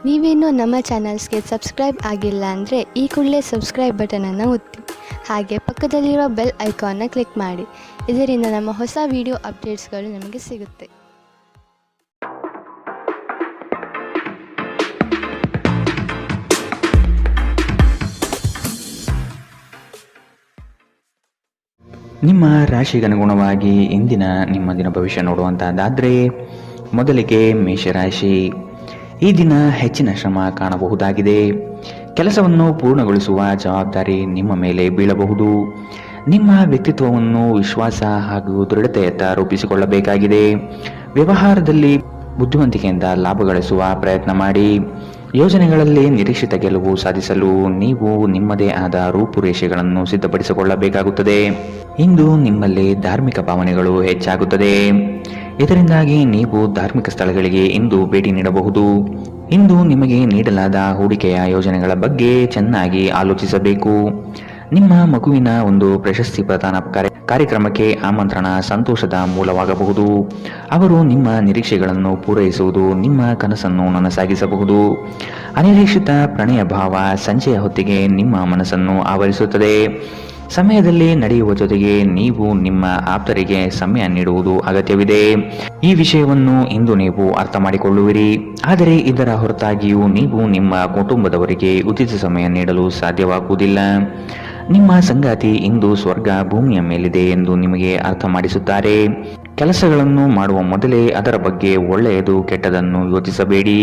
ನೀವೇನೂ ನಮ್ಮ ಚಾನಲ್ಸ್ಗೆ ಸಬ್ಸ್ಕ್ರೈಬ್ ಆಗಿಲ್ಲ ಅಂದರೆ ಈ ಕೂಡಲೇ ಸಬ್ಸ್ಕ್ರೈಬ್ ಬಟನನ್ನು ಒತ್ತಿ. ಹಾಗೆ ಪಕ್ಕದಲ್ಲಿರೋ ಬೆಲ್ ಐಕಾನ್ನ ಕ್ಲಿಕ್ ಮಾಡಿ. ಇದರಿಂದ ನಮ್ಮ ಹೊಸ ವಿಡಿಯೋ ಅಪ್ಡೇಟ್ಸ್ಗಳು ನಿಮಗೆ ಸಿಗುತ್ತೆ. ನಿಮ್ಮ ರಾಶಿಗನುಗುಣವಾಗಿ ಇಂದಿನ ನಿಮ್ಮ ದಿನ ಭವಿಷ್ಯ ನೋಡುವಂತಹದ್ದಾದರೆ ಮೊದಲಿಗೆ ಮೇಷರಾಶಿ. ಈ ದಿನ ಹೆಚ್ಚಿನ ಶ್ರಮ ಕಾಣಬಹುದಾಗಿದೆ. ಕೆಲಸವನ್ನು ಪೂರ್ಣಗೊಳಿಸುವ ಜವಾಬ್ದಾರಿ ನಿಮ್ಮ ಮೇಲೆ ಬೀಳಬಹುದು. ನಿಮ್ಮ ವ್ಯಕ್ತಿತ್ವವನ್ನು ವಿಶ್ವಾಸ ಹಾಗೂ ದೃಢತೆಯತ್ತ ರೂಪಿಸಿಕೊಳ್ಳಬೇಕಾಗಿದೆ. ವ್ಯವಹಾರದಲ್ಲಿ ಬುದ್ಧಿವಂತಿಕೆಯಿಂದ ಲಾಭ ಗಳಿಸುವ ಪ್ರಯತ್ನ ಮಾಡಿ. ಯೋಜನೆಗಳಲ್ಲಿ ನಿರೀಕ್ಷಿತ ಗೆಲುವು ಸಾಧಿಸಲು ನೀವು ನಿಮ್ಮದೇ ಆದ ರೂಪುರೇಷೆಗಳನ್ನು ಸಿದ್ಧಪಡಿಸಿಕೊಳ್ಳಬೇಕಾಗುತ್ತದೆ. ಇಂದು ನಿಮ್ಮಲ್ಲಿ ಧಾರ್ಮಿಕ ಭಾವನೆಗಳು ಹೆಚ್ಚಾಗುತ್ತದೆ. ಇದರಿಂದಾಗಿ ನೀವು ಧಾರ್ಮಿಕ ಸ್ಥಳಗಳಿಗೆ ಇಂದು ಭೇಟಿ ನೀಡಬಹುದು. ಇಂದು ನಿಮಗೆ ನೀಡಲಾದ ಹೂಡಿಕೆಯ ಯೋಜನೆಗಳ ಬಗ್ಗೆ ಚೆನ್ನಾಗಿ ಆಲೋಚಿಸಬೇಕು. ನಿಮ್ಮ ಮಗುವಿನ ಒಂದು ಪ್ರಶಸ್ತಿ ಪ್ರದಾನ ಕಾರ್ಯಕ್ರಮಕ್ಕೆ ಆಮಂತ್ರಣ ಸಂತೋಷದ ಮೂಲವಾಗಬಹುದು. ಅವರು ನಿಮ್ಮ ನಿರೀಕ್ಷೆಗಳನ್ನು ಪೂರೈಸುವುದು ನಿಮ್ಮ ಕನಸನ್ನು ನನಸಾಗಿಸಬಹುದು. ಅನಿರೀಕ್ಷಿತ ಪ್ರಣಯ ಭಾವ ಸಂಜೆಯ ಹೊತ್ತಿಗೆ ನಿಮ್ಮ ಮನಸ್ಸನ್ನು ಆವರಿಸುತ್ತದೆ. ಸಮಯದಲ್ಲಿ ನಡೆಯುವ ಜೊತೆಗೆ ನೀವು ನಿಮ್ಮ ಆಪ್ತರಿಗೆ ಸಮಯ ನೀಡುವುದು ಅಗತ್ಯವಿದೆ. ಈ ವಿಷಯವನ್ನು ಇಂದು ನೀವು ಅರ್ಥ ಮಾಡಿಕೊಳ್ಳುವಿರಿ. ಆದರೆ ಇದರ ಹೊರತಾಗಿಯೂ ನೀವು ನಿಮ್ಮ ಕುಟುಂಬದವರಿಗೆ ಉಚಿತ ಸಮಯ ನೀಡಲು ಸಾಧ್ಯವಾಗುವುದಿಲ್ಲ. ನಿಮ್ಮ ಸಂಗಾತಿ ಇಂದು ಸ್ವರ್ಗ ಭೂಮಿಯ ಮೇಲಿದೆ ಎಂದು ನಿಮಗೆ ಅರ್ಥ ಮಾಡಿಸುತ್ತಾರೆ. ಕೆಲಸಗಳನ್ನು ಮಾಡುವ ಮೊದಲೇ ಅದರ ಬಗ್ಗೆ ಒಳ್ಳೆಯದು ಕೆಟ್ಟದನ್ನು ಯೋಚಿಸಬೇಡಿ.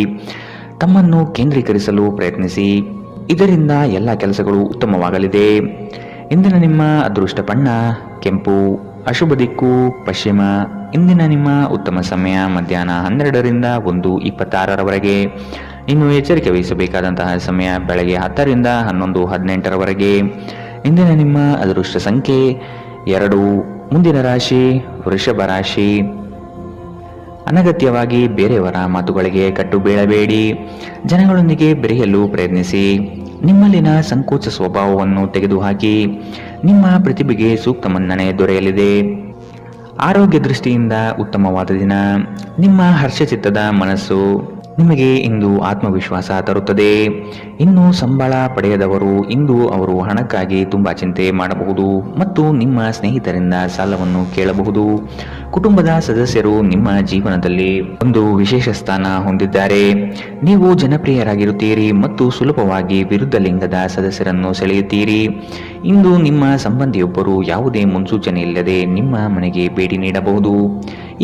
ತಮ್ಮನ್ನು ಕೇಂದ್ರೀಕರಿಸಲು ಪ್ರಯತ್ನಿಸಿ. ಇದರಿಂದ ಎಲ್ಲ ಕೆಲಸಗಳು ಉತ್ತಮವಾಗಲಿದೆ. ಇಂದಿನ ನಿಮ್ಮ ಅದೃಷ್ಟ ಬಣ್ಣ ಕೆಂಪು. ಅಶುಭ ದಿಕ್ಕು ಪಶ್ಚಿಮ. ಇಂದಿನ ನಿಮ್ಮ ಉತ್ತಮ ಸಮಯ ಮಧ್ಯಾಹ್ನ 12ರಿಂದ 1:26ರವರೆಗೆ. ಇನ್ನು ಎಚ್ಚರಿಕೆ ವಹಿಸಬೇಕಾದಂತಹ ಸಮಯ ಬೆಳಗ್ಗೆ 10ರಿಂದ 11:18ರವರೆಗೆ. ಇಂದಿನ ನಿಮ್ಮ ಅದೃಷ್ಟ ಸಂಖ್ಯೆ 2. ಮುಂದಿನ ರಾಶಿ ವೃಷಭ ರಾಶಿ. ಅನಗತ್ಯವಾಗಿ ಬೇರೆಯವರ ಮಾತುಗಳಿಗೆ ಕಟ್ಟು ಬೀಳಬೇಡಿ. ಜನಗಳೊಂದಿಗೆ ಬೆರೆಯಲು ಪ್ರಯತ್ನಿಸಿ. ನಿಮ್ಮಲ್ಲಿನ ಸಂಕೋಚ ಸ್ವಭಾವವನ್ನು ತೆಗೆದುಹಾಕಿ. ನಿಮ್ಮ ಪ್ರತಿಭೆಗೆ ಸೂಕ್ತ ಮನ್ನಣೆ ದೊರೆಯಲಿದೆ. ಆರೋಗ್ಯ ದೃಷ್ಟಿಯಿಂದ ಉತ್ತಮವಾದ ದಿನ. ನಿಮ್ಮ ಹರ್ಷಚಿತ್ತದ ಮನಸ್ಸು ನಿಮಗೆ ಇಂದು ಆತ್ಮವಿಶ್ವಾಸ ತರುತ್ತದೆ. ಇನ್ನು ಸಂಬಳ ಪಡೆಯದವರು ಇಂದು ಅವರು ಹಣಕ್ಕಾಗಿ ತುಂಬಾ ಚಿಂತೆ ಮಾಡಬಹುದು ಮತ್ತು ನಿಮ್ಮ ಸ್ನೇಹಿತರಿಂದ ಸಾಲವನ್ನು ಕೇಳಬಹುದು. ಕುಟುಂಬದ ಸದಸ್ಯರು ನಿಮ್ಮ ಜೀವನದಲ್ಲಿ ಒಂದು ವಿಶೇಷ ಸ್ಥಾನ ಹೊಂದಿದ್ದಾರೆ. ನೀವು ಜನಪ್ರಿಯರಾಗಿರುತ್ತೀರಿ ಮತ್ತು ಸುಲಭವಾಗಿ ವಿರುದ್ಧ ಲಿಂಗದ ಸದಸ್ಯರನ್ನು ಸೆಳೆಯುತ್ತೀರಿ. ಇಂದು ನಿಮ್ಮ ಸಂಬಂಧಿಯೊಬ್ಬರು ಯಾವುದೇ ಮುನ್ಸೂಚನೆ ಇಲ್ಲದೆ ನಿಮ್ಮ ಮನೆಗೆ ಭೇಟಿ ನೀಡಬಹುದು.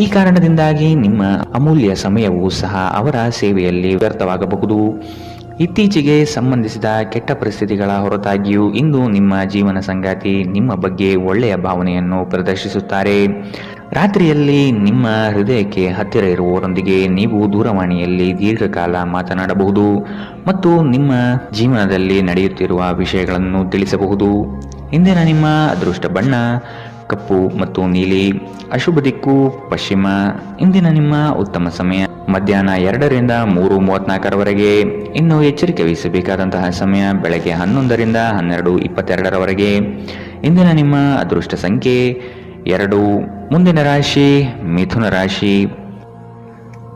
ಈ ಕಾರಣದಿಂದಾಗಿ ನಿಮ್ಮ ಅಮೂಲ್ಯ ಸಮಯವೂ ಸಹ ಅವರ ಸೇವೆಯಲ್ಲಿ ವ್ಯರ್ಥವಾಗಬಹುದು. ಇತ್ತೀಚೆಗೆ ಸಂಬಂಧಿಸಿದ ಕೆಟ್ಟ ಪರಿಸ್ಥಿತಿಗಳ ಹೊರತಾಗಿಯೂ ಇಂದು ನಿಮ್ಮ ಜೀವನ ಸಂಗಾತಿ ನಿಮ್ಮ ಬಗ್ಗೆ ಒಳ್ಳೆಯ ಭಾವನೆಯನ್ನು ಪ್ರದರ್ಶಿಸುತ್ತಾರೆ. ರಾತ್ರಿಯಲ್ಲಿ ನಿಮ್ಮ ಹೃದಯಕ್ಕೆ ಹತ್ತಿರ ಇರುವವರೊಂದಿಗೆ ನೀವು ದೂರವಾಣಿಯಲ್ಲಿ ದೀರ್ಘಕಾಲ ಮಾತನಾಡಬಹುದು ಮತ್ತು ನಿಮ್ಮ ಜೀವನದಲ್ಲಿ ನಡೆಯುತ್ತಿರುವ ವಿಷಯಗಳನ್ನು ತಿಳಿಸಬಹುದು. ಇಂದಿನ ನಿಮ್ಮ ಅದೃಷ್ಟ ಬಣ್ಣ ಕಪ್ಪು ಮತ್ತು ನೀಲಿ. ಅಶುಭ ದಿಕ್ಕು ಪಶ್ಚಿಮ. ಇಂದಿನ ನಿಮ್ಮ ಉತ್ತಮ ಸಮಯ ಮಧ್ಯಾಹ್ನ 2ರಿಂದ 3:34ರವರೆಗೆ. ಇನ್ನು ಎಚ್ಚರಿಕೆ ವಹಿಸಬೇಕಾದಂತಹ ಸಮಯ ಬೆಳಗ್ಗೆ 11ರಿಂದ 12:22ರವರೆಗೆ. ಇಂದಿನ ನಿಮ್ಮ ಅದೃಷ್ಟ ಸಂಖ್ಯೆ 2. ಮುಂದಿನ ರಾಶಿ ಮಿಥುನ ರಾಶಿ.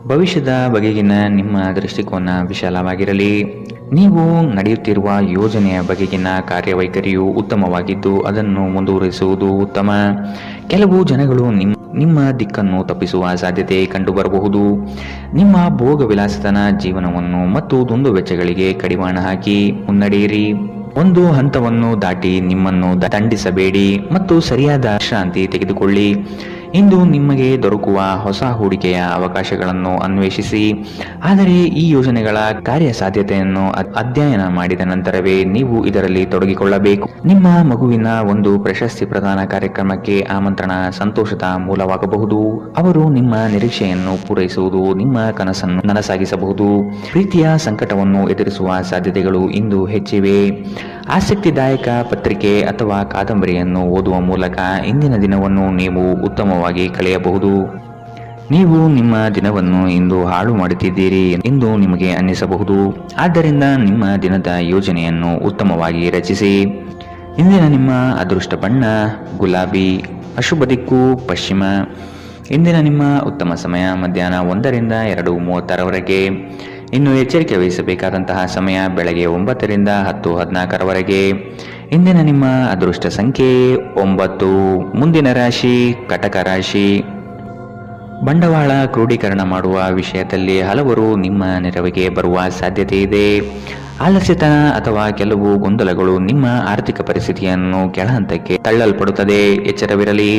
ಭವಿಷ್ಯದ ಬಗೆಗಿನ ನಿಮ್ಮ ದೃಷ್ಟಿಕೋನ ವಿಶಾಲವಾಗಿರಲಿ. ನೀವು ನಡೆಯುತ್ತಿರುವ ಯೋಜನೆಯ ಬಗೆಗಿನ ಕಾರ್ಯವೈಖರಿಯು ಉತ್ತಮವಾಗಿದ್ದು ಅದನ್ನು ಮುಂದುವರಿಸುವುದು ಉತ್ತಮ. ಕೆಲವು ಜನಗಳು ನಿಮ್ಮ ದಿಕ್ಕನ್ನು ತಪ್ಪಿಸುವ ಸಾಧ್ಯತೆ ಕಂಡುಬರಬಹುದು. ನಿಮ್ಮ ಭೋಗ ವಿಲಾಸತನ ಜೀವನವನ್ನು ಮತ್ತು ದುಂದು ವೆಚ್ಚಗಳಿಗೆ ಕಡಿವಾಣ ಹಾಕಿ ಮುನ್ನಡೆಯಿರಿ. ಒಂದು ಹಂತವನ್ನು ದಾಟಿ ನಿಮ್ಮನ್ನು ದಂಡಿಸಬೇಡಿ ಮತ್ತು ಸರಿಯಾದ ವಿಶ್ರಾಂತಿ ತೆಗೆದುಕೊಳ್ಳಿ. ಇಂದು ನಿಮಗೆ ದೊರಕುವ ಹೊಸ ಹೂಡಿಕೆಯ ಅವಕಾಶಗಳನ್ನು ಅನ್ವೇಷಿಸಿ. ಆದರೆ ಈ ಯೋಜನೆಗಳ ಕಾರ್ಯಸಾಧ್ಯತೆಯನ್ನು ಅಧ್ಯಯನ ಮಾಡಿದ ನಂತರವೇ ನೀವು ಇದರಲ್ಲಿ ತೊಡಗಿಕೊಳ್ಳಬೇಕು. ನಿಮ್ಮ ಮಗುವಿನ ಒಂದು ಪ್ರಶಸ್ತಿ ಪ್ರದಾನ ಕಾರ್ಯಕ್ರಮಕ್ಕೆ ಆಮಂತ್ರಣ ಸಂತೋಷದ ಮೂಲವಾಗಬಹುದು. ಅವರು ನಿಮ್ಮ ನಿರೀಕ್ಷೆಯನ್ನು ಪೂರೈಸುವುದು ನಿಮ್ಮ ಕನಸನ್ನು ನನಸಾಗಿಸಬಹುದು. ಪ್ರೀತಿಯ ಸಂಕಟವನ್ನು ಎದುರಿಸುವ ಸಾಧ್ಯತೆಗಳು ಇಂದು ಹೆಚ್ಚಿವೆ. ಆಸಕ್ತಿದಾಯಕ ಪತ್ರಿಕೆ ಅಥವಾ ಕಾದಂಬರಿಯನ್ನು ಓದುವ ಮೂಲಕ ಇಂದಿನ ದಿನವನ್ನು ನೀವು ಉತ್ತಮವಾಗಿ ಕಳೆಯಬಹುದು. ನೀವು ನಿಮ್ಮ ದಿನವನ್ನು ಇಂದು ಹಾಳು ಮಾಡುತ್ತಿದ್ದೀರಿ ಎಂದು ನಿಮಗೆ ಅನ್ನಿಸಬಹುದು. ಆದ್ದರಿಂದ ನಿಮ್ಮ ದಿನದ ಯೋಜನೆಯನ್ನು ಉತ್ತಮವಾಗಿ ರಚಿಸಿ. ಇಂದಿನ ನಿಮ್ಮ ಅದೃಷ್ಟ ಬಣ್ಣ ಗುಲಾಬಿ. ಅಶುಭ ದಿಕ್ಕು ಪಶ್ಚಿಮ. ಇಂದಿನ ನಿಮ್ಮ ಉತ್ತಮ ಸಮಯ ಮಧ್ಯಾಹ್ನ 1ರಿಂದ 2:30ರವರೆಗೆ. ಇನ್ನು ಎಚ್ಚರಿಕೆ ವಹಿಸಬೇಕಾದಂತಹ ಸಮಯ ಬೆಳಗ್ಗೆ 9ರಿಂದ 10:14ರವರೆಗೆ. ಇಂದಿನ ನಿಮ್ಮ ಅದೃಷ್ಟ ಸಂಖ್ಯೆ 9. ಮುಂದಿನ ರಾಶಿ ಕಟಕ ರಾಶಿ. ಬಂಡವಾಳ ಕ್ರೋಢೀಕರಣ ಮಾಡುವ ವಿಷಯದಲ್ಲಿ ಹಲವರು ನಿಮ್ಮ ನೆರವಿಗೆ ಬರುವ ಸಾಧ್ಯತೆ ಇದೆ. ಆಲಸ್ಯತನ ಅಥವಾ ಕೆಲವು ಗೊಂದಲಗಳು ನಿಮ್ಮ ಆರ್ಥಿಕ ಪರಿಸ್ಥಿತಿಯನ್ನು ಕೆಳಹಂತಕ್ಕೆ ತಳ್ಳಲ್ಪಡುತ್ತದೆ. ಎಚ್ಚರವಿರಲಿ.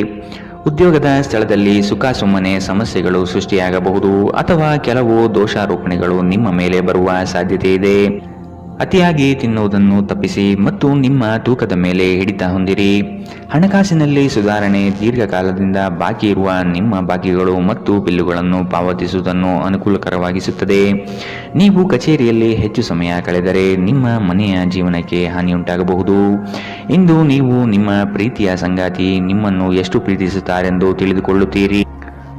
ಉದ್ಯೋಗದ ಸ್ಥಳದಲ್ಲಿ ಸುಖಾಸುಮ್ಮನೆ ಸಮಸ್ಯೆಗಳು ಸೃಷ್ಟಿಯಾಗಬಹುದು ಅಥವಾ ಕೆಲವು ದೋಷಾರೋಪಣೆಗಳು ನಿಮ್ಮ ಮೇಲೆ ಬರುವ ಸಾಧ್ಯತೆ ಇದೆ. ಅತಿಯಾಗಿ ತಿನ್ನುವುದನ್ನು ತಪ್ಪಿಸಿ ಮತ್ತು ನಿಮ್ಮ ತೂಕದ ಮೇಲೆ ಹಿಡಿತ ಹೊಂದಿರಿ. ಹಣಕಾಸಿನಲ್ಲಿ ಸುಧಾರಣೆ. ದೀರ್ಘಕಾಲದಿಂದ ಬಾಕಿ ಇರುವ ನಿಮ್ಮ ಬಾಕಿಗಳು ಮತ್ತು ಬಿಲ್ಲುಗಳನ್ನು ಪಾವತಿಸುವುದನ್ನು ಅನುಕೂಲಕರವಾಗಿಸುತ್ತದೆ. ನೀವು ಕಚೇರಿಯಲ್ಲಿ ಹೆಚ್ಚು ಸಮಯ ಕಳೆದರೆ ನಿಮ್ಮ ಮನೆಯ ಜೀವನಕ್ಕೆ ಹಾನಿಯುಂಟಾಗಬಹುದು. ಇಂದು ನೀವು ನಿಮ್ಮ ಪ್ರೀತಿಯ ಸಂಗಾತಿ ನಿಮ್ಮನ್ನು ಎಷ್ಟು ಪ್ರೀತಿಸುತ್ತಾರೆಂದು ತಿಳಿದುಕೊಳ್ಳುತ್ತೀರಿ.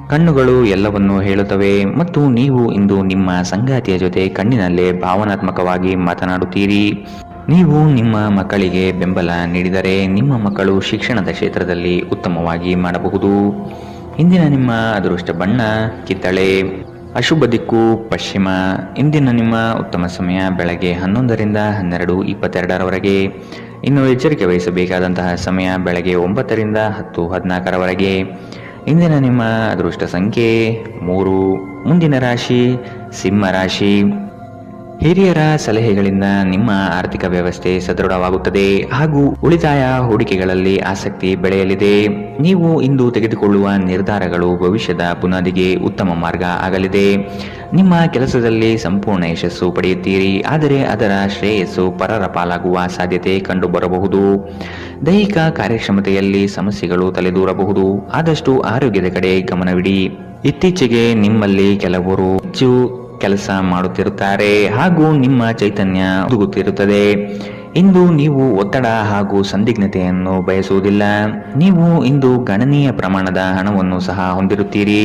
ಕಣ್ಣುಗಳು ಎಲ್ಲವನ್ನೂ ಹೇಳುತ್ತವೆ ಮತ್ತು ನೀವು ಇಂದು ನಿಮ್ಮ ಸಂಗಾತಿಯ ಜೊತೆ ಕಣ್ಣಿನಲ್ಲೇ ಭಾವನಾತ್ಮಕವಾಗಿ ಮಾತನಾಡುತ್ತೀರಿ. ನೀವು ನಿಮ್ಮ ಮಕ್ಕಳಿಗೆ ಬೆಂಬಲ ನೀಡಿದರೆ ನಿಮ್ಮ ಮಕ್ಕಳು ಶಿಕ್ಷಣದ ಕ್ಷೇತ್ರದಲ್ಲಿ ಉತ್ತಮವಾಗಿ ಮಾಡಬಹುದು. ಇಂದಿನ ನಿಮ್ಮ ಅದೃಷ್ಟ ಬಣ್ಣ ಕಿತ್ತಳೆ. ಅಶುಭ ದಿಕ್ಕು ಪಶ್ಚಿಮ. ಇಂದಿನ ನಿಮ್ಮ ಉತ್ತಮ ಸಮಯ ಬೆಳಗ್ಗೆ 11ರಿಂದ 12:22ರವರೆಗೆ. ಇನ್ನು ಎಚ್ಚರಿಕೆ ವಹಿಸಬೇಕಾದಂತಹ ಸಮಯ ಬೆಳಗ್ಗೆ 9ರಿಂದ 10:14ರವರೆಗೆ. ಇಂದಿನ ನಿಮ್ಮ ಅದೃಷ್ಟ ಸಂಖ್ಯೆ 3. ಮುಂದಿನ ರಾಶಿ ಸಿಂಹ ರಾಶಿ. ಹಿರಿಯರ ಸಲಹೆಗಳಿಂದ ನಿಮ್ಮ ಆರ್ಥಿಕ ವ್ಯವಸ್ಥೆ ಸದೃಢವಾಗುತ್ತದೆ ಹಾಗೂ ಉಳಿತಾಯ ಹೂಡಿಕೆಗಳಲ್ಲಿ ಆಸಕ್ತಿ ಬೆಳೆಯಲಿದೆ. ನೀವು ಇಂದು ತೆಗೆದುಕೊಳ್ಳುವ ನಿರ್ಧಾರಗಳು ಭವಿಷ್ಯದ ಬುನಾದಿಗೆ ಉತ್ತಮ ಮಾರ್ಗ ಆಗಲಿದೆ. ನಿಮ್ಮ ಕೆಲಸದಲ್ಲಿ ಸಂಪೂರ್ಣ ಯಶಸ್ಸು ಪಡೆಯುತ್ತೀರಿ, ಆದರೆ ಅದರ ಶ್ರೇಯಸ್ಸು ಪರರ ಪಾಲಾಗುವ ಸಾಧ್ಯತೆ ಕಂಡುಬರಬಹುದು. ದೈಹಿಕ ಕಾರ್ಯಕ್ಷಮತೆಯಲ್ಲಿ ಸಮಸ್ಯೆಗಳು ತಲೆದೂರಬಹುದು. ಆದಷ್ಟು ಆರೋಗ್ಯದ ಕಡೆ ಗಮನವಿಡಿ. ಇತ್ತೀಚೆಗೆ ನಿಮ್ಮಲ್ಲಿ ಕೆಲವರು ಹೆಚ್ಚು ಕೆಲಸ ಮಾಡುತ್ತಿರುತ್ತಾರೆ ಹಾಗೂ ನಿಮ್ಮ ಚೈತನ್ಯ ಉದುಗುತ್ತಿರುತ್ತದೆ. ಇಂದು ನೀವು ಒತ್ತಡ ಹಾಗೂ ಸಂದಿಗ್ಧತೆಯನ್ನು ಬಯಸುವುದಿಲ್ಲ. ನೀವು ಇಂದು ಗಣನೀಯ ಪ್ರಮಾಣದ ಹಣವನ್ನು ಸಹ ಹೊಂದಿರುತ್ತೀರಿ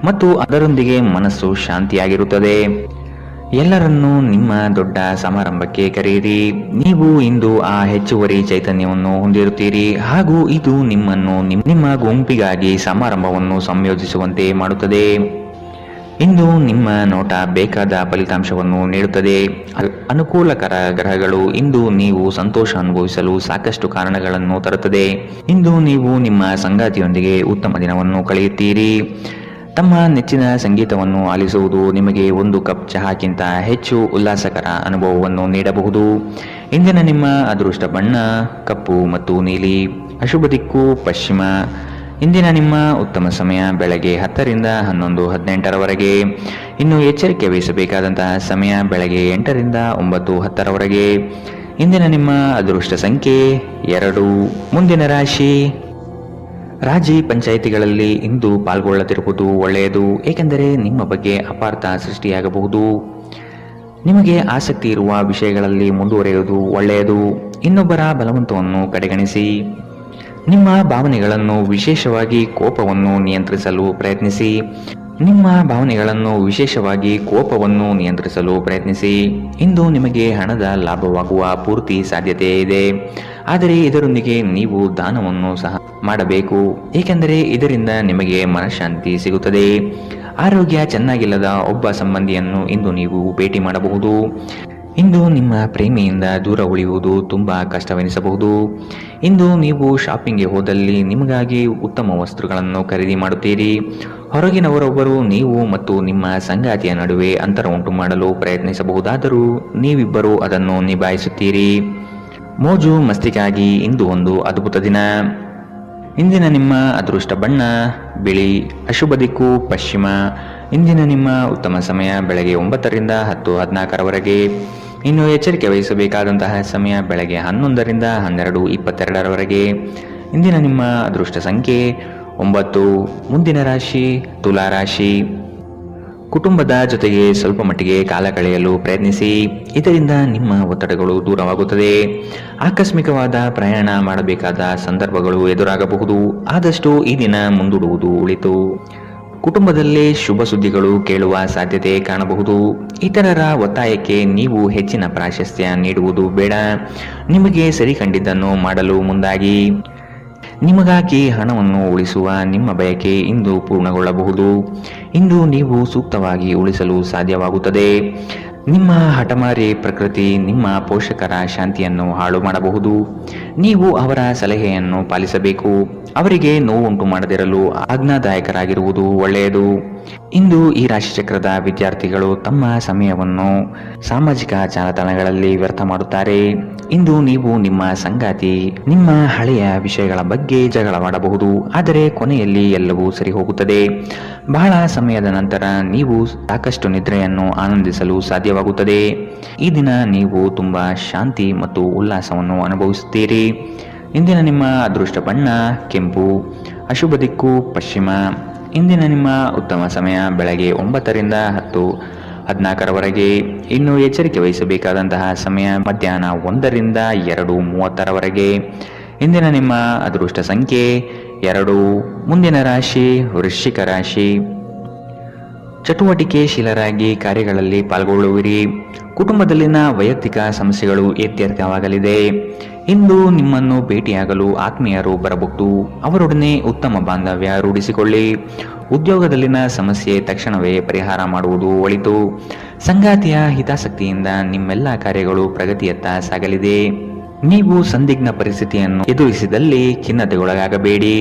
ಮತ್ತು ಅದರೊಂದಿಗೆ ಮನಸ್ಸು ಶಾಂತಿಯಾಗಿರುತ್ತದೆ. ಎಲ್ಲರನ್ನೂ ನಿಮ್ಮ ದೊಡ್ಡ ಸಮಾರಂಭಕ್ಕೆ ಕರೆಯಿರಿ. ನೀವು ಇಂದು ಆ ಹೆಚ್ಚುವರಿ ಚೈತನ್ಯವನ್ನು ಹೊಂದಿರುತ್ತೀರಿ ಹಾಗೂ ಇದು ನಿಮ್ಮನ್ನು ನಿಮ್ಮ ಗುಂಪಿಗಾಗಿ ಸಮಾರಂಭವನ್ನು ಸಂಯೋಜಿಸುವಂತೆ ಮಾಡುತ್ತದೆ. ಇಂದು ನಿಮ್ಮ ನೋಟ ಬೇಕಾದ ಫಲಿತಾಂಶವನ್ನು ನೀಡುತ್ತದೆ. ಅನುಕೂಲಕರ ಗ್ರಹಗಳು ಇಂದು ನೀವು ಸಂತೋಷ ಅನುಭವಿಸಲು ಸಾಕಷ್ಟು ಕಾರಣಗಳನ್ನು ತರುತ್ತದೆ. ಇಂದು ನೀವು ನಿಮ್ಮ ಸಂಗಾತಿಯೊಂದಿಗೆ ಉತ್ತಮ ದಿನವನ್ನು ಕಳೆಯುತ್ತೀರಿ. ತಮ್ಮ ನೆಚ್ಚಿನ ಸಂಗೀತವನ್ನು ಆಲಿಸುವುದು ನಿಮಗೆ ಒಂದು ಕಪ್ ಚಹಾಕ್ಕಿಂತ ಹೆಚ್ಚು ಉಲ್ಲಾಸಕರ ಅನುಭವವನ್ನು ನೀಡಬಹುದು. ಇಂದಿನ ನಿಮ್ಮ ಅದೃಷ್ಟ ಬಣ್ಣ ಕಪ್ಪು ಮತ್ತು ನೀಲಿ. ಅಶುಭ ದಿಕ್ಕು ಪಶ್ಚಿಮ. ಇಂದಿನ ನಿಮ್ಮ ಉತ್ತಮ ಸಮಯ ಬೆಳಗ್ಗೆ 10ರಿಂದ 11:18ರವರೆಗೆ. ಇನ್ನು ಎಚ್ಚರಿಕೆ ವಹಿಸಬೇಕಾದಂತಹ ಸಮಯ ಬೆಳಗ್ಗೆ 8ರಿಂದ 9:10ರವರೆಗೆ. ಇಂದಿನ ನಿಮ್ಮ ಅದೃಷ್ಟ ಸಂಖ್ಯೆ 2. ಮುಂದಿನ ರಾಶಿ ರಾಜಿ ಪಂಚಾಯಿತಿಗಳಲ್ಲಿ ಇಂದು ಪಾಲ್ಗೊಳ್ಳದಿರುವುದು ಒಳ್ಳೆಯದು, ಏಕೆಂದರೆ ನಿಮ್ಮ ಬಗ್ಗೆ ಅಪಾರ್ಥ ಸೃಷ್ಟಿಯಾಗಬಹುದು. ನಿಮಗೆ ಆಸಕ್ತಿ ಇರುವ ವಿಷಯಗಳಲ್ಲಿ ಮುಂದುವರಿಯುವುದು ಒಳ್ಳೆಯದು. ಇನ್ನೊಬ್ಬರ ಬಲವಂತವನ್ನು ಕಡೆಗಣಿಸಿ. ನಿಮ್ಮ ಭಾವನೆಗಳನ್ನು ವಿಶೇಷವಾಗಿ ಕೋಪವನ್ನು ನಿಯಂತ್ರಿಸಲು ಪ್ರಯತ್ನಿಸಿ. ಇಂದು ನಿಮಗೆ ಹಣದ ಲಾಭವಾಗುವ ಪೂರ್ತಿ ಸಾಧ್ಯತೆ ಇದೆ, ಆದರೆ ಇದರೊಂದಿಗೆ ನೀವು ದಾನವನ್ನು ಸಹ ಮಾಡಬೇಕು, ಏಕೆಂದರೆ ಇದರಿಂದ ನಿಮಗೆ ಮನಃಶಾಂತಿ ಸಿಗುತ್ತದೆ. ಆರೋಗ್ಯ ಚೆನ್ನಾಗಿಲ್ಲದ ಒಬ್ಬ ಸಂಬಂಧಿಯನ್ನು ಇಂದು ನೀವು ಭೇಟಿ ಮಾಡಬಹುದು. ಇಂದು ನಿಮ್ಮ ಪ್ರೇಮಿಯಿಂದ ದೂರ ಉಳಿಯುವುದು ತುಂಬಾ ಕಷ್ಟವೆನಿಸಬಹುದು. ಇಂದು ನೀವು ಶಾಪಿಂಗ್ಗೆ ಹೋದಲ್ಲಿ ನಿಮಗಾಗಿ ಉತ್ತಮ ವಸ್ತುಗಳನ್ನು ಖರೀದಿ ಮಾಡುತ್ತೀರಿ. ಹೊರಗಿನವರೊಬ್ಬರು ನೀವು ಮತ್ತು ನಿಮ್ಮ ಸಂಗಾತಿಯ ನಡುವೆ ಅಂತರ ಉಂಟು ಮಾಡಲು ಪ್ರಯತ್ನಿಸಬಹುದಾದರೂ ನೀವಿಬ್ಬರು ಅದನ್ನು ನಿಭಾಯಿಸುತ್ತೀರಿ. ಮೋಜು ಮಸ್ತಿಗಾಗಿ ಇಂದು ಒಂದು ಅದ್ಭುತ ದಿನ. ಇಂದಿನ ನಿಮ್ಮ ಅದೃಷ್ಟ ಬಣ್ಣ ಬಿಳಿ. ಅಶುಭ ದಿಕ್ಕು ಪಶ್ಚಿಮ. ಇಂದಿನ ನಿಮ್ಮ ಉತ್ತಮ ಸಮಯ ಬೆಳಗ್ಗೆ 9ರಿಂದ 10:14ರವರೆಗೆ. ಇನ್ನು ಎಚ್ಚರಿಕೆ ವಹಿಸಬೇಕಾದಂತಹ ಸಮಯ ಬೆಳಗ್ಗೆ 11ರಿಂದ 12:22ರವರೆಗೆ. ಇಂದಿನ ನಿಮ್ಮ ಅದೃಷ್ಟ ಸಂಖ್ಯೆ 9. ಮುಂದಿನ ರಾಶಿ ತುಲಾ ರಾಶಿ. ಕುಟುಂಬದ ಜೊತೆಗೆ ಸ್ವಲ್ಪ ಮಟ್ಟಿಗೆ ಕಾಲ ಕಳೆಯಲು ಪ್ರಯತ್ನಿಸಿ, ಇದರಿಂದ ನಿಮ್ಮ ಒತ್ತಡಗಳು ದೂರವಾಗುತ್ತದೆ. ಆಕಸ್ಮಿಕವಾದ ಪ್ರಯಾಣ ಮಾಡಬೇಕಾದ ಸಂದರ್ಭಗಳು ಎದುರಾಗಬಹುದು, ಆದಷ್ಟು ಈ ದಿನ ಮುಂದೂಡುವುದು ಒಳಿತು. ಕುಟುಂಬದಲ್ಲಿ ಶುಭ ಸುದ್ದಿಗಳು ಕೇಳುವ ಸಾಧ್ಯತೆ ಕಾಣಬಹುದು. ಇತರರ ಒತ್ತಾಯಕ್ಕೆ ನೀವು ಹೆಚ್ಚಿನ ಪ್ರಾಶಸ್ತ್ಯ ನೀಡುವುದು ಬೇಡ. ನಿಮಗೆ ಸರಿ ಕಂಡಿದ್ದನ್ನು ಮಾಡಲು ಮುಂದಾಗಿ. ನಿಮಗಾಗಿ ಹಣವನ್ನು ಉಳಿಸುವ ನಿಮ್ಮ ಬಯಕೆ ಇಂದು ಪೂರ್ಣಗೊಳ್ಳಬಹುದು. ಇಂದು ನೀವು ಸೂಕ್ತವಾಗಿ ಉಳಿಸಲು ಸಾಧ್ಯವಾಗುತ್ತದೆ. ನಿಮ್ಮ ಹಠಮಾರಿ ಪ್ರಕೃತಿ ನಿಮ್ಮ ಪೋಷಕರ ಶಾಂತಿಯನ್ನು ಹಾಳು ಮಾಡಬಹುದು. ನೀವು ಅವರ ಸಲಹೆಯನ್ನು ಪಾಲಿಸಬೇಕು. ಅವರಿಗೆ ನೋವುಂಟು ಮಾಡದಿರಲು ಆಜ್ಞಾದಾಯಕರಾಗಿರುವುದು ಒಳ್ಳೆಯದು. ಇಂದು ಈ ರಾಶಿಚಕ್ರದ ವಿದ್ಯಾರ್ಥಿಗಳು ತಮ್ಮ ಸಮಯವನ್ನು ಸಾಮಾಜಿಕ ಜಾಲತಾಣಗಳಲ್ಲಿ ವ್ಯರ್ಥ ಮಾಡುತ್ತಾರೆ. ಇಂದು ನೀವು ನಿಮ್ಮ ಸಂಗಾತಿ ನಿಮ್ಮ ಹಳೆಯ ವಿಷಯಗಳ ಬಗ್ಗೆ ಜಗಳವಾಡಬಹುದು, ಆದರೆ ಕೊನೆಯಲ್ಲಿ ಎಲ್ಲವೂ ಸರಿ ಹೋಗುತ್ತದೆ. ಬಹಳ ಸಮಯದ ನಂತರ ನೀವು ಸಾಕಷ್ಟು ನಿದ್ರೆಯನ್ನು ಆನಂದಿಸಲು ಸಾಧ್ಯವಾಗುತ್ತದೆ. ಈ ದಿನ ನೀವು ತುಂಬಾ ಶಾಂತಿ ಮತ್ತು ಉಲ್ಲಾಸವನ್ನು ಅನುಭವಿಸುತ್ತೀರಿ. ಇಂದಿನ ನಿಮ್ಮ ಅದೃಷ್ಟ ಬಣ್ಣ ಕೆಂಪು, ಅಶುಭ ದಿಕ್ಕು ಪಶ್ಚಿಮ. ಇಂದಿನ ನಿಮ್ಮ ಉತ್ತಮ ಸಮಯ ಬೆಳಗ್ಗೆ 9 ರಿಂದ 10:14 ಇನ್ನು ಎಚ್ಚರಿಕೆ ವಹಿಸಬೇಕಾದಂತಹ ಸಮಯ ಮಧ್ಯಾಹ್ನ 1 ರಿಂದ 2:30 ಇಂದಿನ ನಿಮ್ಮ ಅದೃಷ್ಟ ಸಂಖ್ಯೆ 2. ಮುಂದಿನ ರಾಶಿ ವೃಶ್ಚಿಕ ರಾಶಿ. ಚಟುವಟಿಕೆಶೀಲರಾಗಿ ಕಾರ್ಯಗಳಲ್ಲಿ ಪಾಲ್ಗೊಳ್ಳುವಿರಿ. ಕುಟುಂಬದಲ್ಲಿನ ವೈಯಕ್ತಿಕ ಸಮಸ್ಯೆಗಳು ಇತ್ಯರ್ಥವಾಗಲಿದೆ. ಇಂದು ನಿಮ್ಮನ್ನು ಭೇಟಿಯಾಗಲು ಆತ್ಮೀಯರು ಬರಬಹುದು. ಅವರೊಡನೆ ಉತ್ತಮ ಬಾಂಧವ್ಯ ರೂಢಿಸಿಕೊಳ್ಳಿ. ಉದ್ಯೋಗದಲ್ಲಿನ ಸಮಸ್ಯೆ ತಕ್ಷಣವೇ ಪರಿಹಾರ ಮಾಡುವುದು ಒಳಿತು. ಸಂಗಾತಿಯ ಹಿತಾಸಕ್ತಿಯಿಂದ ನಿಮ್ಮೆಲ್ಲ ಕಾರ್ಯಗಳು ಪ್ರಗತಿಯತ್ತ ಸಾಗಲಿದೆ. ನೀವು ಸಂದಿಗ್ಧ ಪರಿಸ್ಥಿತಿಯನ್ನು ಎದುರಿಸಿದಲ್ಲಿ ಖಿನ್ನತೆಗೊಳಗಾಗಬೇಡಿ.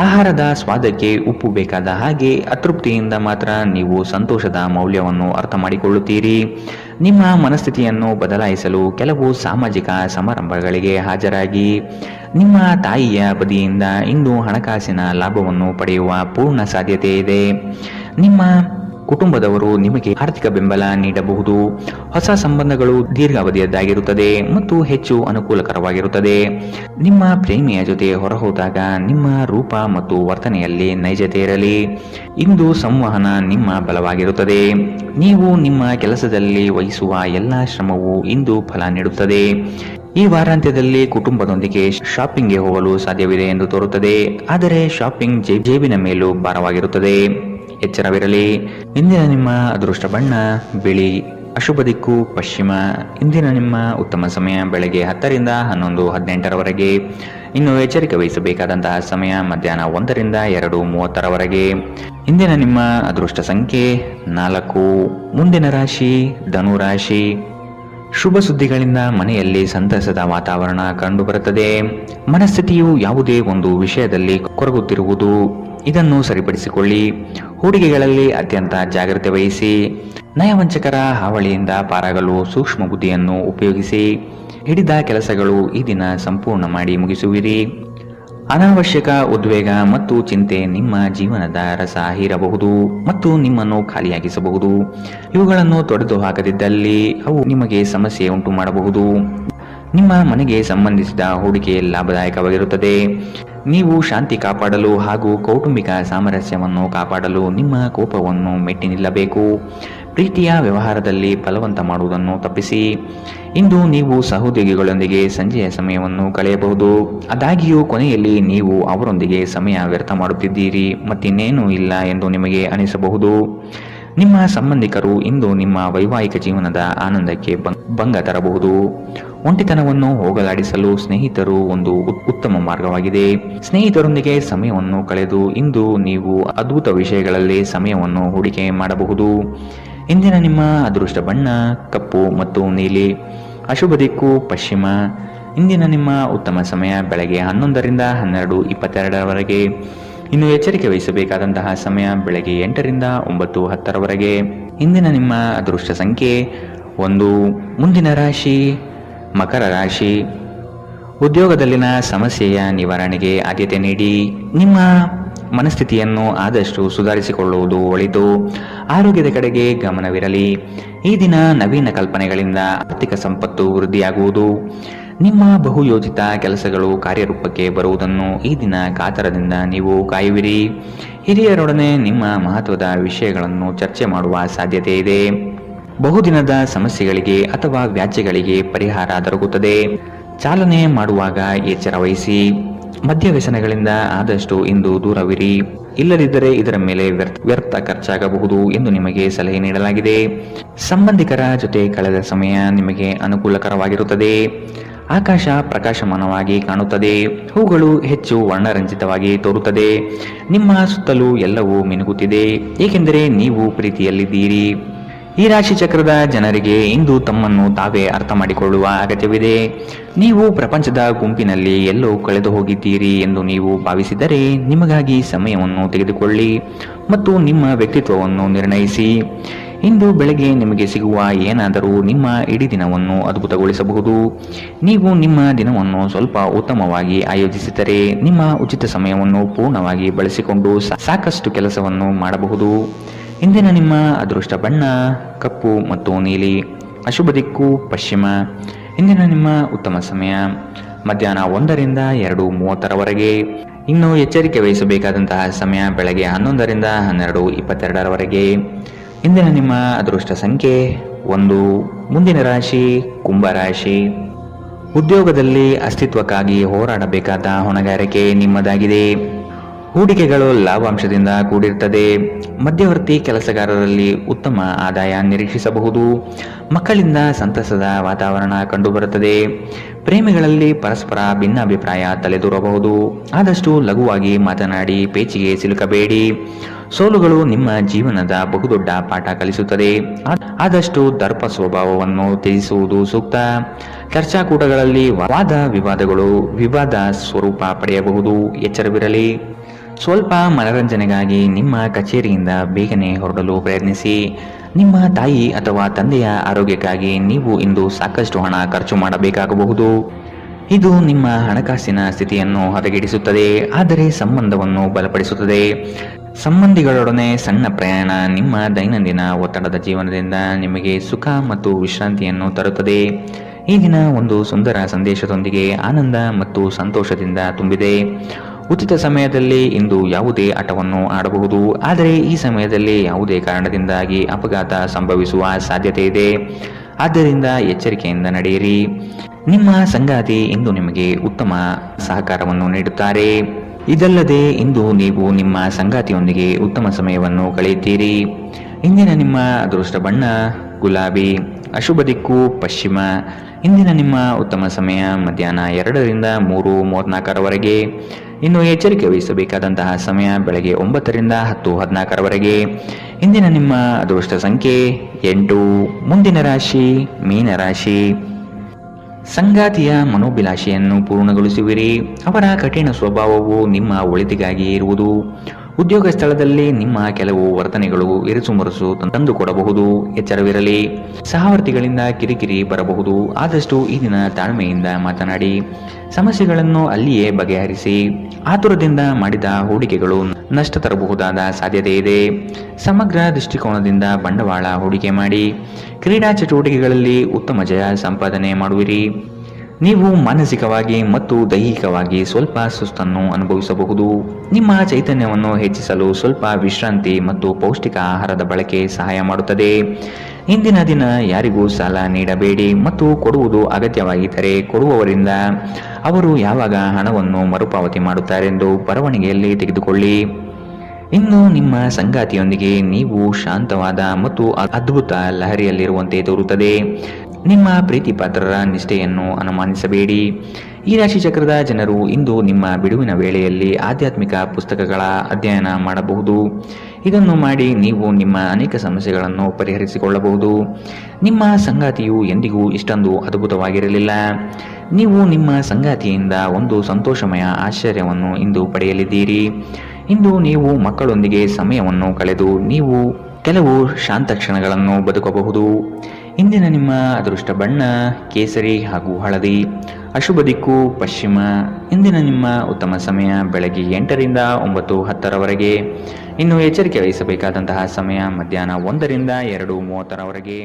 ಆಹಾರದ ಸ್ವಾದಕ್ಕೆ ಉಪ್ಪು ಬೇಕಾದ ಹಾಗೆ ಅತೃಪ್ತಿಯಿಂದ ಮಾತ್ರ ನೀವು ಸಂತೋಷದ ಮೌಲ್ಯವನ್ನು ಅರ್ಥ ಮಾಡಿಕೊಳ್ಳುತ್ತೀರಿ. ನಿಮ್ಮ ಮನಸ್ಥಿತಿಯನ್ನು ಬದಲಾಯಿಸಲು ಕೆಲವು ಸಾಮಾಜಿಕ ಸಮಾರಂಭಗಳಿಗೆ ಹಾಜರಾಗಿ. ನಿಮ್ಮ ತಾಯಿಯ ಬದಿಯಿಂದ ಇಂದು ಹಣಕಾಸಿನ ಲಾಭವನ್ನು ಪಡೆಯುವ ಪೂರ್ಣ ಸಾಧ್ಯತೆ ಇದೆ. ನಿಮ್ಮ ಕುಟುಂಬದವರು ನಿಮಗೆ ಆರ್ಥಿಕ ಬೆಂಬಲ ನೀಡಬಹುದು. ಹೊಸ ಸಂಬಂಧಗಳು ದೀರ್ಘಾವಧಿಯದ್ದಾಗಿರುತ್ತದೆ ಮತ್ತು ಹೆಚ್ಚು ಅನುಕೂಲಕರವಾಗಿರುತ್ತದೆ. ನಿಮ್ಮ ಪ್ರೇಮಿಯ ಜೊತೆ ಹೊರಹೋದಾಗ ನಿಮ್ಮ ರೂಪ ಮತ್ತು ವರ್ತನೆಯಲ್ಲಿ ನೈಜತೆ ಇರಲಿ. ಇಂದು ಸಂವಹನ ನಿಮ್ಮ ಬಲವಾಗಿರುತ್ತದೆ. ನೀವು ನಿಮ್ಮ ಕೆಲಸದಲ್ಲಿ ವಹಿಸುವ ಎಲ್ಲ ಶ್ರಮವು ಇಂದು ಫಲ ನೀಡುತ್ತದೆ. ಈ ವಾರಾಂತ್ಯದಲ್ಲಿ ಕುಟುಂಬದೊಂದಿಗೆ ಶಾಪಿಂಗ್ಗೆ ಹೋಗಲು ಸಾಧ್ಯವಿದೆ ಎಂದು ತೋರುತ್ತದೆ, ಆದರೆ ಶಾಪಿಂಗ್ ಜೇಬಿನ ಮೇಲೂ ಭಾರವಾಗಿರುತ್ತದೆ. ಎಚ್ಚರವಿರಲಿ. ಇಂದಿನ ನಿಮ್ಮ ಅದೃಷ್ಟ ಬಣ್ಣ ಬಿಳಿ, ಅಶುಭ ದಿಕ್ಕು ಪಶ್ಚಿಮ. ಇಂದಿನ ನಿಮ್ಮ ಉತ್ತಮ ಸಮಯ ಬೆಳಗ್ಗೆ 10 ರಿಂದ 11:18 ಇನ್ನು ಎಚ್ಚರಿಕೆ ವಹಿಸಬೇಕಾದಂತಹ ಸಮಯ ಮಧ್ಯಾಹ್ನ 1 ರಿಂದ 2:30 ಇಂದಿನ ನಿಮ್ಮ ಅದೃಷ್ಟ ಸಂಖ್ಯೆ 4. ಮುಂದಿನ ರಾಶಿ ಧನುರಾಶಿ. ಶುಭ ಸುದ್ದಿಗಳಿಂದ ಮನೆಯಲ್ಲಿ ಸಂತಸದ ವಾತಾವರಣ ಕಂಡುಬರುತ್ತದೆ. ಮನಸ್ಥಿತಿಯು ಯಾವುದೇ ಒಂದು ವಿಷಯದಲ್ಲಿ ಕೊರಗುತ್ತಿರುವುದು, ಇದನ್ನು ಸರಿಪಡಿಸಿಕೊಳ್ಳಿ. ಹೂಡಿಕೆಗಳಲ್ಲಿ ಅತ್ಯಂತ ಜಾಗ್ರತೆ ವಹಿಸಿ. ನಯವಂಚಕರ ಹಾವಳಿಯಿಂದ ಪಾರಾಗಲು ಸೂಕ್ಷ್ಮ ಬುದ್ಧಿಯನ್ನು ಉಪಯೋಗಿಸಿ. ಹಿಡಿದ ಕೆಲಸಗಳು ಈ ದಿನ ಸಂಪೂರ್ಣ ಮಾಡಿ ಮುಗಿಸುವಿರಿ. ಅನಾವಶ್ಯಕ ಉದ್ವೇಗ ಮತ್ತು ಚಿಂತೆ ನಿಮ್ಮ ಜೀವನದ ರಸ ಹೀರಬಹುದು ಮತ್ತು ನಿಮ್ಮನ್ನು ಖಾಲಿಯಾಗಿಸಬಹುದು. ಇವುಗಳನ್ನು ತೊಡೆದು ಹಾಕದಿದ್ದಲ್ಲಿ ಅವು ನಿಮಗೆ ಸಮಸ್ಯೆ ಉಂಟು ಮಾಡಬಹುದು. ನಿಮ್ಮ ಮನೆಗೆ ಸಂಬಂಧಿಸಿದ ಹೂಡಿಕೆ ಲಾಭದಾಯಕವಾಗಿರುತ್ತದೆ. ನೀವು ಶಾಂತಿ ಕಾಪಾಡಲು ಹಾಗೂ ಕೌಟುಂಬಿಕ ಸಾಮರಸ್ಯವನ್ನು ಕಾಪಾಡಲು ನಿಮ್ಮ ಕೋಪವನ್ನು ಮೆಟ್ಟಿ ನಿಲ್ಲಬೇಕು. ಪ್ರೀತಿಯ ವ್ಯವಹಾರದಲ್ಲಿ ಬಲವಂತ ಮಾಡುವುದನ್ನು ತಪ್ಪಿಸಿ. ಇಂದು ನೀವು ಸಹೋದ್ಯೋಗಿಗಳೊಂದಿಗೆ ಸಂಜೆಯ ಸಮಯವನ್ನು ಕಳೆಯಬಹುದು. ಆದಾಗ್ಯೂ ಕೊನೆಯಲ್ಲಿ ನೀವು ಅವರೊಂದಿಗೆ ಸಮಯ ವ್ಯರ್ಥ ಮಾಡುತ್ತಿದ್ದೀರಿ, ಮತ್ತಿನ್ನೇನೂ ಇಲ್ಲ ಎಂದು ನಿಮಗೆ ಅನಿಸಬಹುದು. ನಿಮ್ಮ ಸಂಬಂಧಿಕರು ಇಂದು ನಿಮ್ಮ ವೈವಾಹಿಕ ಜೀವನದ ಆನಂದಕ್ಕೆ ಭಂಗ ತರಬಹುದು. ಒಂಟಿತನವನ್ನು ಹೋಗಲಾಡಿಸಲು ಸ್ನೇಹಿತರು ಒಂದು ಉತ್ತಮ ಮಾರ್ಗವಾಗಿದೆ. ಸ್ನೇಹಿತರೊಂದಿಗೆ ಸಮಯವನ್ನು ಕಳೆದು ಇಂದು ನೀವು ಅದ್ಭುತ ವಿಷಯಗಳಲ್ಲಿ ಸಮಯವನ್ನು ಹೂಡಿಕೆ ಮಾಡಬಹುದು. ಇಂದಿನ ನಿಮ್ಮ ಅದೃಷ್ಟ ಬಣ್ಣ ಕಪ್ಪು ಮತ್ತು ನೀಲಿ, ಅಶುಭ ದಿಕ್ಕು ಪಶ್ಚಿಮ. ಇಂದಿನ ನಿಮ್ಮ ಉತ್ತಮ ಸಮಯ ಬೆಳಗ್ಗೆ 11 ರಿಂದ 12:22 ಇನ್ನು ಎಚ್ಚರಿಕೆ ವಹಿಸಬೇಕಾದಂತಹ ಸಮಯ ಬೆಳಗ್ಗೆ 8 ರಿಂದ 9:10 ಇಂದಿನ ನಿಮ್ಮ ಅದೃಷ್ಟ ಸಂಖ್ಯೆ 1. ಮುಂದಿನ ರಾಶಿ ಮಕರ ರಾಶಿ. ಉದ್ಯೋಗದಲ್ಲಿನ ಸಮಸ್ಯೆಯ ನಿವಾರಣೆಗೆ ಆದ್ಯತೆ ನೀಡಿ. ನಿಮ್ಮ ಮನಸ್ಥಿತಿಯನ್ನು ಆದಷ್ಟು ಸುಧಾರಿಸಿಕೊಳ್ಳುವುದು ಒಳಿತು. ಆರೋಗ್ಯದ ಕಡೆಗೆ ಗಮನವಿರಲಿ. ಈ ದಿನ ನವೀನ ಕಲ್ಪನೆಗಳಿಂದ ಆರ್ಥಿಕ ಸಂಪತ್ತು ವೃದ್ಧಿಯಾಗುವುದು. ನಿಮ್ಮ ಬಹುಯೋಜಿತ ಕೆಲಸಗಳು ಕಾರ್ಯರೂಪಕ್ಕೆ ಬರುವುದನ್ನು ಈ ದಿನ ಕಾತರದಿಂದ ನೀವು ಕಾಯುವಿರಿ. ಹಿರಿಯರೊಡನೆ ನಿಮ್ಮ ಮಹತ್ವದ ವಿಷಯಗಳನ್ನು ಚರ್ಚೆ ಮಾಡುವ ಸಾಧ್ಯತೆ ಇದೆ. ಬಹುದಿನದ ಸಮಸ್ಯೆಗಳಿಗೆ ಅಥವಾ ವ್ಯಾಜ್ಯಗಳಿಗೆ ಪರಿಹಾರ ದೊರಕುತ್ತದೆ. ಚಾಲನೆ ಮಾಡುವಾಗ ಎಚ್ಚರ ವಹಿಸಿ. ಮದ್ಯ ವ್ಯಸನಗಳಿಂದ ಆದಷ್ಟು ಇಂದು ದೂರವಿರಿ. ಇಲ್ಲದಿದ್ದರೆ ಇದರ ಮೇಲೆ ವ್ಯರ್ಥ ಖರ್ಚಾಗಬಹುದು ಎಂದು ನಿಮಗೆ ಸಲಹೆ ನೀಡಲಾಗಿದೆ. ಸಂಬಂಧಿಕರ ಜೊತೆ ಕಳೆದ ಸಮಯ ನಿಮಗೆ ಅನುಕೂಲಕರವಾಗಿರುತ್ತದೆ. ಆಕಾಶ ಪ್ರಕಾಶಮಾನವಾಗಿ ಕಾಣುತ್ತದೆ. ಹೂಗಳು ಹೆಚ್ಚು ವರ್ಣರಂಜಿತವಾಗಿ ತೋರುತ್ತದೆ. ನಿಮ್ಮ ಸುತ್ತಲೂ ಎಲ್ಲವೂ ಮಿನುಗುತ್ತಿದೆ, ಏಕೆಂದರೆ ನೀವು ಪ್ರೀತಿಯಲ್ಲಿದ್ದೀರಿ. ಈ ರಾಶಿ ಚಕ್ರದ ಜನರಿಗೆ ಇಂದು ತಮ್ಮನ್ನು ತಾವೇ ಅರ್ಥ ಮಾಡಿಕೊಳ್ಳುವ ಅಗತ್ಯವಿದೆ. ನೀವು ಪ್ರಪಂಚದ ಗುಂಪಿನಲ್ಲಿ ಎಲ್ಲೋ ಕಳೆದು ಹೋಗಿದ್ದೀರಿ ಎಂದು ನೀವು ಭಾವಿಸಿದರೆ ನಿಮಗಾಗಿ ಸಮಯವನ್ನು ತೆಗೆದುಕೊಳ್ಳಿ ಮತ್ತು ನಿಮ್ಮ ವ್ಯಕ್ತಿತ್ವವನ್ನು ನಿರ್ಣಯಿಸಿ. ಇಂದು ಬೆಳಗ್ಗೆ ನಿಮಗೆ ಸಿಗುವ ಏನಾದರೂ ನಿಮ್ಮ ಇಡೀ ದಿನವನ್ನು ಅದ್ಭುತಗೊಳಿಸಬಹುದು. ನೀವು ನಿಮ್ಮ ದಿನವನ್ನು ಸ್ವಲ್ಪ ಉತ್ತಮವಾಗಿ ಆಯೋಜಿಸಿದರೆ ನಿಮ್ಮ ಉಚಿತ ಸಮಯವನ್ನು ಪೂರ್ಣವಾಗಿ ಬಳಸಿಕೊಂಡು ಸಾಕಷ್ಟು ಕೆಲಸವನ್ನು ಮಾಡಬಹುದು. ಇಂದಿನ ನಿಮ್ಮ ಅದೃಷ್ಟ ಬಣ್ಣ ಕಪ್ಪು ಮತ್ತು ನೀಲಿ. ಅಶುಭ ದಿಕ್ಕು ಪಶ್ಚಿಮ. ಇಂದಿನ ನಿಮ್ಮ ಉತ್ತಮ ಸಮಯ ಮಧ್ಯಾಹ್ನ 1ರಿಂದ 2:30ರವರೆಗೆ. ಇನ್ನು ಎಚ್ಚರಿಕೆ ವಹಿಸಬೇಕಾದಂತಹ ಸಮಯ ಬೆಳಗ್ಗೆ 11ರಿಂದ 12:22ರವರೆಗೆ. ಇಂದಿನ ನಿಮ್ಮ ಅದೃಷ್ಟ ಸಂಖ್ಯೆ 1. ಮುಂದಿನ ರಾಶಿ ಕುಂಭರಾಶಿ. ಉದ್ಯೋಗದಲ್ಲಿ ಅಸ್ತಿತ್ವಕ್ಕಾಗಿ ಹೋರಾಡಬೇಕಾದ ಹೊಣೆಗಾರಿಕೆ ನಿಮ್ಮದಾಗಿದೆ. ಹೂಡಿಕೆಗಳು ಲಾಭಾಂಶದಿಂದ ಕೂಡಿರುತ್ತದೆ. ಮಧ್ಯವರ್ತಿ ಕೆಲಸಗಾರರಲ್ಲಿ ಉತ್ತಮ ಆದಾಯ ನಿರೀಕ್ಷಿಸಬಹುದು. ಮಕ್ಕಳಿಂದ ಸಂತಸದ ವಾತಾವರಣ ಕಂಡುಬರುತ್ತದೆ. ಪ್ರೇಮಿಗಳಲ್ಲಿ ಪರಸ್ಪರ ಭಿನ್ನಾಭಿಪ್ರಾಯ ತಲೆದೂರಬಹುದು. ಆದಷ್ಟು ಲಘುವಾಗಿ ಮಾತನಾಡಿ ಪೇಚಿಗೆ ಸಿಲುಕಬೇಡಿ. ಸೋಲುಗಳು ನಿಮ್ಮ ಜೀವನದ ಬಹುದೊಡ್ಡ ಪಾಠ ಕಲಿಸುತ್ತದೆ. ಆದಷ್ಟು ದರ್ಪ ಸ್ವಭಾವವನ್ನು ತ್ಯಜಿಸುವುದು ಸೂಕ್ತ. ಚರ್ಚಾಕೂಟಗಳಲ್ಲಿ ವಾದ ವಿವಾದಗಳು ವಿವಾದ ಸ್ವರೂಪ ಪಡೆಯಬಹುದು. ಎಚ್ಚರವಿರಲಿ. ಸ್ವಲ್ಪ ಮನರಂಜನೆಗಾಗಿ ನಿಮ್ಮ ಕಚೇರಿಯಿಂದ ಬೇಗನೆ ಹೊರಡಲು ಪ್ರಯತ್ನಿಸಿ. ನಿಮ್ಮ ತಾಯಿ ಅಥವಾ ತಂದೆಯ ಆರೋಗ್ಯಕ್ಕಾಗಿ ನೀವು ಇಂದು ಸಾಕಷ್ಟು ಹಣ ಖರ್ಚು ಮಾಡಬೇಕಾಗಬಹುದು. ಇದು ನಿಮ್ಮ ಹಣಕಾಸಿನ ಸ್ಥಿತಿಯನ್ನು ಹದಗೆಡಿಸುತ್ತದೆ, ಆದರೆ ಸಂಬಂಧವನ್ನು ಬಲಪಡಿಸುತ್ತದೆ. ಸಂಬಂಧಿಗಳೊಡನೆ ಸಣ್ಣ ಪ್ರಯಾಣ ನಿಮ್ಮ ದೈನಂದಿನ ಒತ್ತಡದ ಜೀವನದಿಂದ ನಿಮಗೆ ಸುಖ ಮತ್ತು ವಿಶ್ರಾಂತಿಯನ್ನು ತರುತ್ತದೆ. ಈ ದಿನ ಒಂದು ಸುಂದರ ಸಂದೇಶದೊಂದಿಗೆ ಆನಂದ ಮತ್ತು ಸಂತೋಷದಿಂದ ತುಂಬಿದೆ. ಉಚಿತ ಸಮಯದಲ್ಲಿ ಇಂದು ಯಾವುದೇ ಆಟವನ್ನು ಆಡಬಹುದು, ಆದರೆ ಈ ಸಮಯದಲ್ಲಿ ಯಾವುದೇ ಕಾರಣದಿಂದಾಗಿ ಅಪಘಾತ ಸಂಭವಿಸುವ ಸಾಧ್ಯತೆ ಇದೆ. ಆದ್ದರಿಂದ ಎಚ್ಚರಿಕೆಯಿಂದ ನಡೆಯಿರಿ. ನಿಮ್ಮ ಸಂಗಾತಿ ಇಂದು ನಿಮಗೆ ಉತ್ತಮ ಸಹಕಾರವನ್ನು ನೀಡುತ್ತಾರೆ. ಇದಲ್ಲದೆ ಇಂದು ನೀವು ನಿಮ್ಮ ಸಂಗಾತಿಯೊಂದಿಗೆ ಉತ್ತಮ ಸಮಯವನ್ನು ಕಳೆಯುತ್ತೀರಿ. ಇಂದಿನ ನಿಮ್ಮ ಅದೃಷ್ಟ ಬಣ್ಣ ಗುಲಾಬಿ. ಅಶುಭ ದಿಕ್ಕು ಪಶ್ಚಿಮ. ಇಂದಿನ ನಿಮ್ಮ ಉತ್ತಮ ಸಮಯ ಮಧ್ಯಾಹ್ನ 2ರಿಂದ 3:34ರವರೆಗೆ. ಇನ್ನು ಎಚ್ಚರಿಕೆ ವಹಿಸಬೇಕಾದಂತಹ ಸಮಯ ಬೆಳಗ್ಗೆ 9ರಿಂದ 10:14ರವರೆಗೆ. ಇಂದಿನ ನಿಮ್ಮ ಅದೃಷ್ಟ ಸಂಖ್ಯೆ 8. ಮುಂದಿನ ರಾಶಿ ಮೀನರಾಶಿ. ಸಂಗಾತಿಯ ಮನೋಭಿಲಾಷೆಯನ್ನು ಪೂರ್ಣಗೊಳಿಸುವಿರಿ. ಅವರ ಕಠಿಣ ಸ್ವಭಾವವು ನಿಮ್ಮ ಒಳಿತಿಗಾಗಿ ಇರುವುದು. ಉದ್ಯೋಗ ಸ್ಥಳದಲ್ಲಿ ನಿಮ್ಮ ಕೆಲವು ವರ್ತನೆಗಳು ಇರಿಸುಮುರುಸು ತಂದುಕೊಡಬಹುದು. ಎಚ್ಚರವಿರಲಿ. ಸಹವರ್ತಿಗಳಿಂದ ಕಿರಿಕಿರಿ ಬರಬಹುದು. ಆದಷ್ಟು ಈ ದಿನ ತಾಳ್ಮೆಯಿಂದ ಮಾತನಾಡಿ ಸಮಸ್ಯೆಗಳನ್ನು ಅಲ್ಲಿಯೇ ಬಗೆಹರಿಸಿ. ಆತುರದಿಂದ ಮಾಡಿದ ಹೂಡಿಕೆಗಳು ನಷ್ಟ ತರಬಹುದಾದ ಸಾಧ್ಯತೆ ಇದೆ. ಸಮಗ್ರ ದೃಷ್ಟಿಕೋನದಿಂದ ಬಂಡವಾಳ ಹೂಡಿಕೆ ಮಾಡಿ. ಕ್ರೀಡಾ ಚಟುವಟಿಕೆಗಳಲ್ಲಿ ಉತ್ತಮ ಜಯ ಸಂಪಾದನೆ ಮಾಡುವಿರಿ. ನೀವು ಮಾನಸಿಕವಾಗಿ ಮತ್ತು ದೈಹಿಕವಾಗಿ ಸ್ವಲ್ಪ ಸುಸ್ತನ್ನು ಅನುಭವಿಸಬಹುದು. ನಿಮ್ಮ ಚೈತನ್ಯವನ್ನು ಹೆಚ್ಚಿಸಲು ಸ್ವಲ್ಪ ವಿಶ್ರಾಂತಿ ಮತ್ತು ಪೌಷ್ಟಿಕ ಆಹಾರದ ಬಳಕೆ ಸಹಾಯ ಮಾಡುತ್ತದೆ. ಇಂದಿನ ದಿನ ಯಾರಿಗೂ ಸಾಲ ನೀಡಬೇಡಿ ಮತ್ತು ಕೊಡುವುದು ಅಗತ್ಯವಾಗಿದ್ದರೆ ಕೊಡುವವರಿಂದ ಅವರು ಯಾವಾಗ ಹಣವನ್ನು ಮರುಪಾವತಿ ಮಾಡುತ್ತಾರೆಂದು ಬರವಣಿಗೆಯಲ್ಲಿ ತೆಗೆದುಕೊಳ್ಳಿ. ಇನ್ನು ನಿಮ್ಮ ಸಂಗಾತಿಯೊಂದಿಗೆ ನೀವು ಶಾಂತವಾದ ಮತ್ತು ಅದ್ಭುತ ಲಹರಿಯಲ್ಲಿರುವಂತೆ ತೋರುತ್ತದೆ. ನಿಮ್ಮ ಪ್ರೀತಿ ಪಾತ್ರರ ನಿಷ್ಠೆಯನ್ನು ಅನುಮಾನಿಸಬೇಡಿ. ಈ ರಾಶಿ ಚಕ್ರದ ಜನರು ಇಂದು ನಿಮ್ಮ ಬಿಡುವಿನ ವೇಳೆಯಲ್ಲಿ ಆಧ್ಯಾತ್ಮಿಕ ಪುಸ್ತಕಗಳ ಅಧ್ಯಯನ ಮಾಡಬಹುದು. ಇದನ್ನು ಮಾಡಿ ನೀವು ನಿಮ್ಮ ಅನೇಕ ಸಮಸ್ಯೆಗಳನ್ನು ಪರಿಹರಿಸಿಕೊಳ್ಳಬಹುದು. ನಿಮ್ಮ ಸಂಗಾತಿಯು ಎಂದಿಗೂ ಇಷ್ಟೊಂದು ಅದ್ಭುತವಾಗಿರಲಿಲ್ಲ. ನೀವು ನಿಮ್ಮ ಸಂಗಾತಿಯಿಂದ ಒಂದು ಸಂತೋಷಮಯ ಆಶ್ಚರ್ಯವನ್ನು ಇಂದು ಪಡೆಯಲಿದ್ದೀರಿ. ಇಂದು ನೀವು ಮಕ್ಕಳೊಂದಿಗೆ ಸಮಯವನ್ನು ಕಳೆದು ನೀವು ಕೆಲವು ಶಾಂತ ಕ್ಷಣಗಳನ್ನು ಬದುಕಬಹುದು. ಇಂದಿನ ನಿಮ್ಮ ಅದೃಷ್ಟ ಬಣ್ಣ ಕೇಸರಿ ಹಾಗೂ ಹಳದಿ. ಅಶುಭ ದಿಕ್ಕು ಪಶ್ಚಿಮ. ಇಂದಿನ ನಿಮ್ಮ ಉತ್ತಮ ಸಮಯ ಬೆಳಗ್ಗೆ 8ರಿಂದ 9:10ರವರೆಗೆ. ಇನ್ನು ಎಚ್ಚರಿಕೆ ವಹಿಸಬೇಕಾದಂತಹ ಸಮಯ ಮಧ್ಯಾಹ್ನ 1ರಿಂದ 2:30ರವರೆಗೆ.